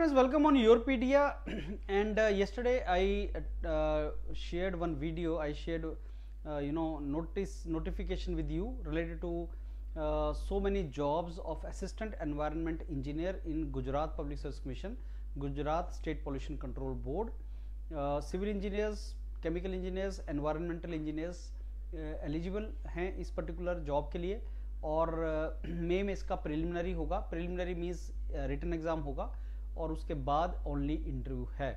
friends, welcome on Yourpedia. And yesterday I shared one video. I shared notification with you related to so many jobs of assistant environment engineer in Gujarat Public Service Commission, Gujarat State Pollution Control Board. Civil engineers, chemical engineers, environmental engineers eligible हैं इस particular job के लिए। और मई में इसका preliminary होगा। Preliminary means written exam होगा और उसके बाद ओनली इंटरव्यू है।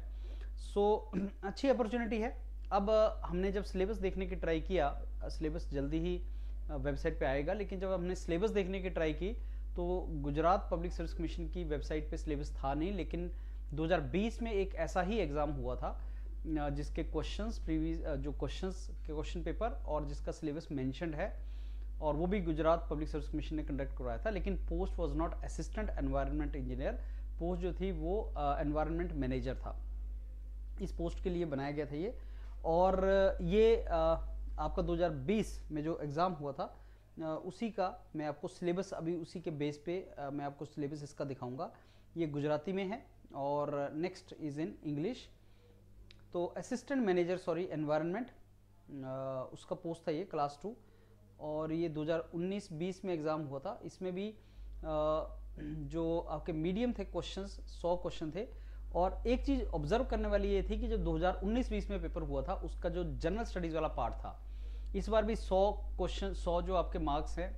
सो अच्छी अपॉर्चुनिटी है। अब हमने जब सिलेबस देखने की ट्राई किया, सिलेबस जल्दी ही वेबसाइट पे आएगा, लेकिन जब हमने सिलेबस देखने की ट्राई की तो गुजरात पब्लिक सर्विस कमीशन की वेबसाइट पे सिलेबस था नहीं, लेकिन 2020 में एक ऐसा ही एग्ज़ाम हुआ था जिसके क्वेश्चंस प्रीवियस जो क्वेश्चंस के क्वेश्चन पेपर और जिसका सिलेबस मेंशन्ड है, और वो भी गुजरात पब्लिक सर्विस कमीशन ने कंडक्ट करवाया था। लेकिन post was not assistant environment engineer, post जो थी वो एनवायरनमेंट मैनेजर था। इस पोस्ट के लिए बनाया गया था ये। और ये आपका 2020 में जो एग्ज़ाम हुआ था उसी का मैं आपको सिलेबस अभी उसी के बेस पे मैं आपको सिलेबस इसका दिखाऊंगा। ये गुजराती में है और नेक्स्ट इज़ इन इंग्लिश। तो असिस्टेंट मैनेजर एनवायरनमेंट उसका पोस्ट था ये, क्लास 2, और ये 2019-20 में एग्ज़ाम हुआ था। इसमें भी जो आपके मीडियम थे क्वेश्चंस, 100 क्वेश्चन थे। और एक चीज़ ऑब्जर्व करने वाली ये थी कि जब 2019-20 में पेपर हुआ था उसका जो जनरल स्टडीज़ वाला पार्ट था, इस बार भी 100 क्वेश्चन, 100 जो आपके मार्क्स हैं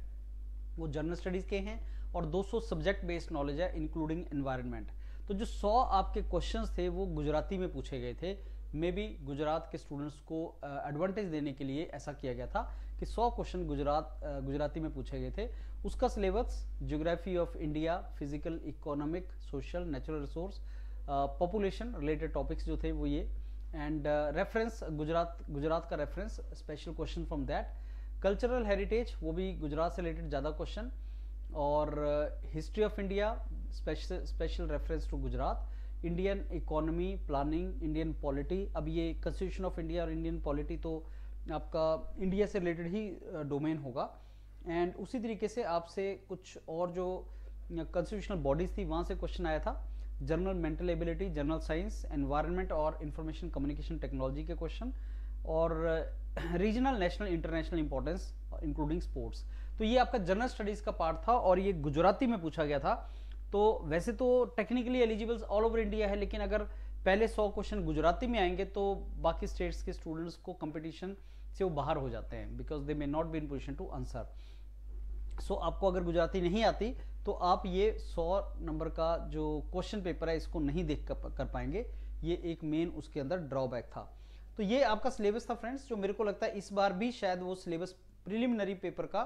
वो जनरल स्टडीज़ के हैं और 200 सब्जेक्ट बेस्ड नॉलेज है इंक्लूडिंग एनवायरनमेंट। तो जो 100 आपके क्वेश्चंस थे वो गुजराती में पूछे गए थे। मे बी गुजरात के स्टूडेंट्स को एडवांटेज देने के लिए ऐसा किया गया था कि 100 क्वेश्चन गुजराती में पूछे गए थे। उसका syllabus geography of India, physical, economic, social, natural resource, population related topics जो थे वो ये। एंड रेफरेंस गुजरात का reference, special question from that. Cultural heritage, वो भी गुजरात से रिलेटेड ज़्यादा क्वेश्चन। और history of India, special reference to Gujarat. Indian economy, planning, Indian polity. अब ये कॉन्स्टिट्यूशन ऑफ इंडिया और इंडियन पॉलिटी तो आपका इंडिया से रिलेटेड ही डोमेन होगा। एंड उसी तरीके से आपसे कुछ और जो कॉन्स्टिट्यूशनल बॉडीज थी वहाँ से क्वेश्चन आया था। General mental ability, general science, environment और इंफॉर्मेशन कम्युनिकेशन टेक्नोलॉजी के क्वेश्चन, और regional, national, international importance including sports. तो ये आपका जनरल स्टडीज़ का पार्ट था और ये गुजराती में पूछा गया था। तो वैसे तो टेक्निकली एलिजिबल्स ऑल ओवर इंडिया है, लेकिन अगर पहले 100 क्वेश्चन गुजराती में आएंगे तो बाकी स्टेट्स के स्टूडेंट्स को कंपटीशन से वो बाहर हो जाते हैं, because they may not be in position to answer. So आपको अगर गुजराती नहीं आती तो आप ये 100 नंबर का जो क्वेश्चन पेपर है इसको नहीं देख कर पाएंगे। ये एक मेन उसके अंदर ड्रॉबैक था। तो ये आपका सिलेबस था फ्रेंड्स, जो मेरे को लगता है इस बार भी शायद वो सिलेबस प्रिलिमिनरी पेपर का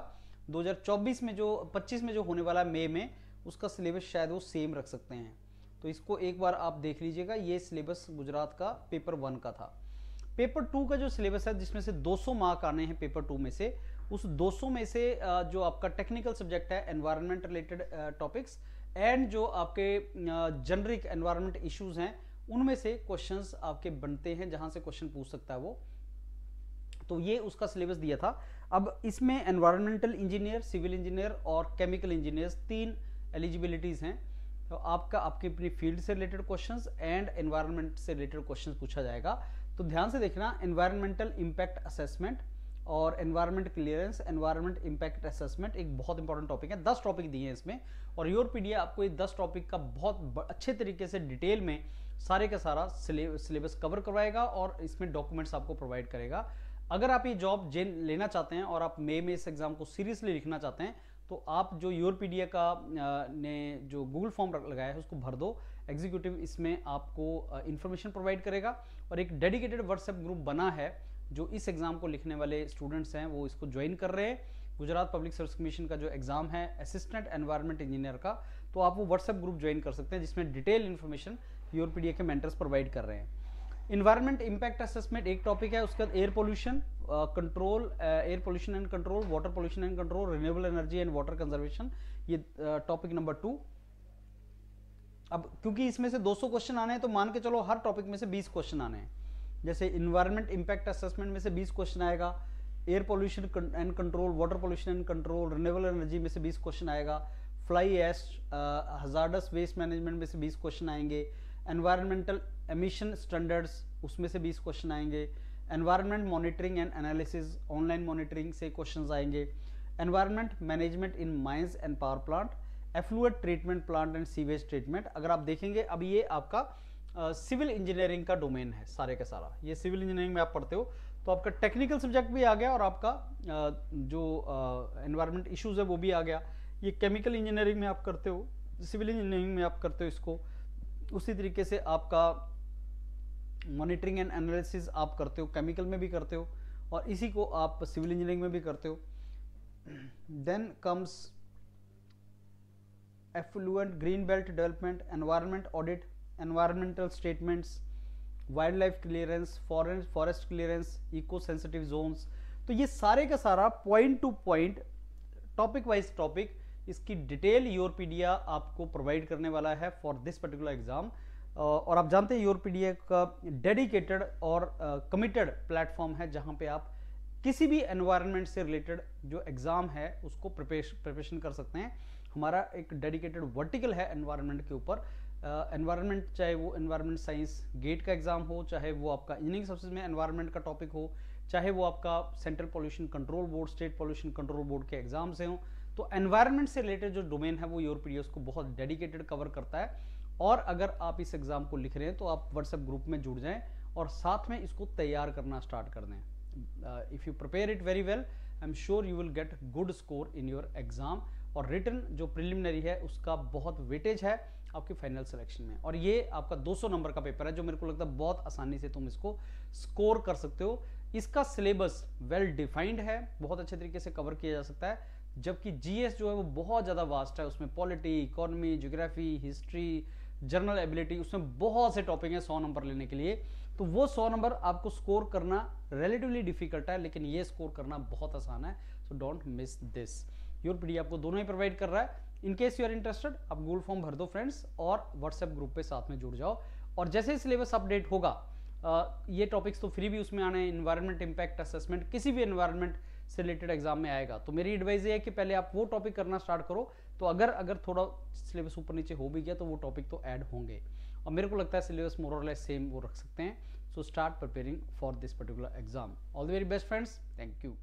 2024 में जो 25 में जो होने वाला मई में, उसका सिलेबस शायद वो सेम रख सकते हैं। तो इसको एक बार आप देख लीजिएगा। ये सिलेबस गुजरात का पेपर 1 का था। पेपर 2 का जो सिलेबस है जिसमें से 200 मार्क आने हैं पेपर 2 में से, उस 200 में से जो आपका टेक्निकल सब्जेक्ट है एनवायरनमेंट रिलेटेड टॉपिक्स एंड जो आपके जेनरिक एनवायरनमेंट इश्यूज हैं उनमें से क्वेश्चंस आपके बनते हैं, जहां से क्वेश्चन पूछ सकता है वो। तो ये उसका सिलेबस दिया था। अब इसमें एनवायरमेंटल इंजीनियर, सिविल इंजीनियर और केमिकल इंजीनियर्स 3 एलिजिबिलिटीज हैं। तो आपका आपकी अपनी फील्ड से रिलेटेड क्वेश्चंस एंड एनवायरनमेंट से रिलेटेड क्वेश्चंस पूछा जाएगा। तो ध्यान से देखना, एनवायरमेंटल इम्पैक्ट असेसमेंट और environment clearance, environment impact assessment एक बहुत इंपॉर्टेंट टॉपिक है। 10 टॉपिक दिए हैं इसमें, और योरपीडिया आपको ये 10 टॉपिक का बहुत अच्छे तरीके से डिटेल में सारे का सारा सिलेबस कवर करवाएगा और इसमें डॉक्यूमेंट्स आपको प्रोवाइड करेगा। अगर आप ये जॉब लेना चाहते हैं और आप मई में इस एग्जाम को सीरियसली लिखना चाहते हैं तो आप जो योरपीडिया का ने जो गूगल फॉर्म लगाया है उसको भर दो। एग्जीक्यूटिव इसमें आपको इन्फॉर्मेशन प्रोवाइड करेगा और एक डेडिकेटेड व्हाट्सएप ग्रुप बना है जो इस एग्जाम को लिखने वाले स्टूडेंट्स हैं वो इसको ज्वाइन कर रहे हैं। गुजरात पब्लिक सर्विस कमीशन का जो एग्जाम है असिस्टेंट एनवायरनमेंट इंजीनियर का, तो आप वो व्हाट्सएप ग्रुप ज्वाइन कर सकते हैं जिसमें डिटेल इन्फॉर्मेशन योरपीडिया के मेंटर्स प्रोवाइड कर रहे हैं। इन्वायरमेंट इम्पैक्ट असेसमेंट एक टॉपिक है, उसके बाद air pollution control, air pollution and control, water pollution and control, renewable energy and water conservation, ये टॉपिक नंबर 2। अब क्योंकि इसमें से 200 क्वेश्चन आने हैं तो मान के चलो हर टॉपिक में से 20 क्वेश्चन आने हैं। जैसे इन्वायरमेंट इम्पैक्ट असेसमेंट में से 20 क्वेश्चन आएगा, air pollution and control, water pollution and control, renewable energy में से 20 क्वेश्चन आएगा, fly ash, hazardous waste management में से 20 क्वेश्चन आएंगे। एनवायरमेंटल एमिशन स्टैंडर्ड्स, उसमें से 20 क्वेश्चन आएंगे। Environment monitoring and analysis, online monitoring से क्वेश्चंस आएंगे। Environment management in mines and power plant, effluent treatment plant and sewage treatment. अगर आप देखेंगे अभी ये आपका सिविल इंजीनियरिंग का डोमेन है सारे का सारा, ये सिविल इंजीनियरिंग में आप पढ़ते हो, तो आपका टेक्निकल सब्जेक्ट भी आ गया और आपका जो एनवायरमेंट इश्यूज है वो भी आ गया। ये केमिकल इंजीनियरिंग में आप करते हो, सिविल इंजीनियरिंग में आप करते हो इसको, उसी तरीके से आपका मॉनिटरिंग एंड एनालिसिस आप करते हो, केमिकल में भी करते हो, और इसी को आप सिविल इंजीनियरिंग में भी करते हो। Then comes effluent green belt development, environment audit, environmental statements, wildlife clearance, forest clearance, eco sensitive zones. तो ये सारे का सारा point to point, topic wise topic, इसकी डिटेल योरपीडिया आपको प्रोवाइड करने वाला है फॉर दिस पर्टिकुलर एग्जाम। और आप जानते हैं योरपीडिया का डेडिकेटेड और कमिटेड प्लेटफॉर्म है जहां पे आप किसी भी एनवायरनमेंट से रिलेटेड जो एग्जाम है उसको प्रिपरेशन कर सकते हैं। हमारा एक डेडिकेटेड वर्टिकल है एनवायरनमेंट के ऊपर। एनवायरनमेंट चाहे वो एनवायरनमेंट साइंस गेट का एग्जाम हो, चाहे वो आपका इंजीनियरिंग सर्विसेज में एनवायरनमेंट का टॉपिक हो, चाहे वो आपका central pollution control board, state pollution control board के एग्जाम से हो, तो एनवायरनमेंट से रिलेटेड जो डोमेन है वो योरपीडिया उसको बहुत डेडिकेटेड कवर करता है। और अगर आप इस एग्जाम को लिख रहे हैं तो आप व्हाट्सएप ग्रुप में जुड़ जाएं और साथ में इसको तैयार करना स्टार्ट कर दें। If you prepare it very well, I am sure you will get good score in your exam. और रिटन जो प्रिलिमिनरी है उसका बहुत वेटेज है आपके फाइनल सिलेक्शन में, और ये आपका 200 नंबर का पेपर है जो मेरे को लगता है बहुत आसानी से तुम इसको स्कोर कर सकते हो। इसका सिलेबस वेल डिफाइंड है, बहुत अच्छे तरीके से कवर किया जा सकता है, जबकि जीएस जो है वो बहुत ज़्यादा वास्ट है। उसमें polity, economy, geography, history, general ability, उसमें बहुत से टॉपिक हैं 100 नंबर लेने के लिए। तो वो 100 नंबर आपको स्कोर करना रिलेटिवली डिफिकल्ट है, लेकिन ये स्कोर करना बहुत आसान है। So don't miss this. Yourpedia आपको दोनों ही प्रोवाइड कर रहा है। In case you are interested, आप गूगल फॉर्म भर दो फ्रेंड्स और व्हाट्सएप ग्रुप पे साथ में जुड़ जाओ। और जैसे ही सिलेबस अपडेट होगा, ये टॉपिक्स तो फ्री भी उसमें आने हैं। इन्वायरमेंट इंपैक्ट असेसमेंट किसी भी एनवायरमेंट से रिलेटेड एग्जाम में आएगा, तो मेरी एडवाइस ये है कि पहले आप वो टॉपिक करना स्टार्ट करो। तो अगर थोड़ा सिलेबस ऊपर नीचे हो भी गया तो वो टॉपिक तो ऐड होंगे, और मेरे को लगता है सिलेबस मोर और लेस सेम वो रख सकते हैं। So start preparing for this particular exam. All the very best friends, thank you.